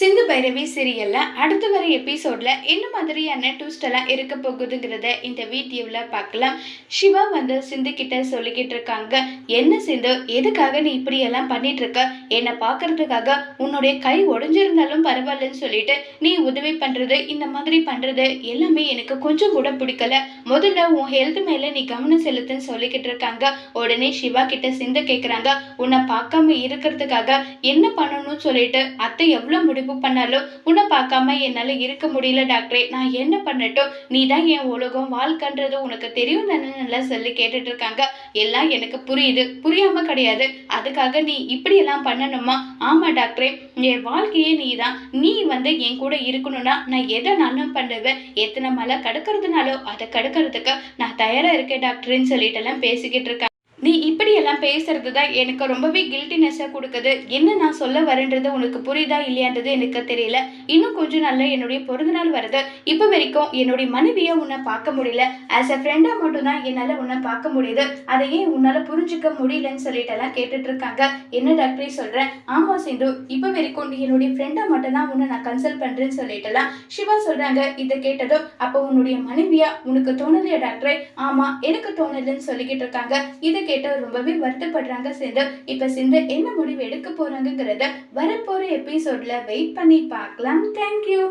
சிந்து பைரவி சீரியல்ல அடுத்து வர எபிசோட்ல என்ன மாதிரியான ட்விஸ்ட் எல்லாம் இருக்க போகுதுங்கிறத இந்த வீடியோவில் பார்க்கலாம். சிவா சிந்து கிட்ட சொல்லிக்கிட்டு இருக்காங்க, என்ன சிந்து, எதுக்காக நீ இப்படி எல்லாம் பண்ணிட்டு இருக்க? என்னை பார்க்கறதுக்காக உன்னுடைய கை உடஞ்சிருந்தாலும் பரவாயில்லன்னு சொல்லிட்டு நீ உதவி பண்றது, இந்த மாதிரி பண்றது எல்லாமே எனக்கு கொஞ்சம் கூட பிடிக்கல. முதல்ல உன் ஹெல்த் மேல நீ கவனம் செலுத்துன்னு சொல்லிக்கிட்டு இருக்காங்க. உடனே சிவா கிட்ட சிந்து கேட்குறாங்க, உன்னை பார்க்காம இருக்கிறதுக்காக என்ன பண்ணணும்னு சொல்லிட்டு அத்தை எவ்வளவு முடிவு பண்ணாலும் உன்னை பார்க்காம என்னால இருக்க முடியல டாக்டரே, நான் என்ன பண்ணட்டும்? நீ தான் என் உலகம், வாழ்க்கன்றது உனக்கு தெரியும் தானே நல்லா சொல்லி கேட்டுட்டு இருக்காங்க. எல்லாம் எனக்கு புரியுது, புரியாம கிடையாது. அதுக்காக நீ இப்படி எல்லாம் பண்ணணுமா? ஆமா டாக்டரே, என் வாழ்க்கையே நீ தான். நீ என் கூட இருக்கணும்னா நான் எதை நானும் பண்ணுவேன். எத்தனை மலை கடக்கிறதுனாலோ அதை கடக்கிறதுக்கு நான் தயாரா இருக்கேன் டாக்டர்ன்னு சொல்லிட்டு எல்லாம் பேசிக்கிட்டு இருக்கேன். நீ இப்படி எல்லாம் பேசுறது தான் எனக்கு ரொம்பவே கில்ட்டினஸை கொடுக்குது. என்ன நான் சொல்ல வரேன்றது உனக்கு புரியுதா இல்லையான்றது எனக்கு தெரியல. இன்னும் கொஞ்சம் நாள்ல என்னுடைய பிறந்தநாள் வருது. இப்போ வரைக்கும் என்னுடைய மனைவியை உன்னை பார்க்க முடியல. ஆஸ் அ ஃப்ரெண்டா மட்டும் தான் என்னால் உன்னை பார்க்க முடியுது. அதையே உன்னால புரிஞ்சுக்க முடியலன்னு சொல்லிட்டு எல்லாம் கேட்டுட்டு இருக்காங்க. என்ன டாக்டரே சொல்றேன்? ஆமா சிந்து, இப்போ வரைக்கும் நீ என்னுடைய ஃப்ரெண்டா மட்டும் தான் உன்னை நான் கன்சல்ட் பண்றேன்னு சொல்லிட்டு எல்லாம் சிவா சொல்றாங்க. இதை கேட்டதும், அப்போ உன்னுடைய மனைவியா உனக்கு தோணலையா டாக்டரே? ஆமா, எனக்கு தோணலன்னு சொல்லிக்கிட்டு இருக்காங்க. இதை கேட்டு ரொம்பவே வருத்தப்படுறாங்க சிந்து. இப்ப சிந்து என்ன முடிவு எடுக்க போறாங்கிறத வரப்போற எபிசோட்ல வெயிட் பண்ணி பார்க்கலாம். தேங்க்யூ.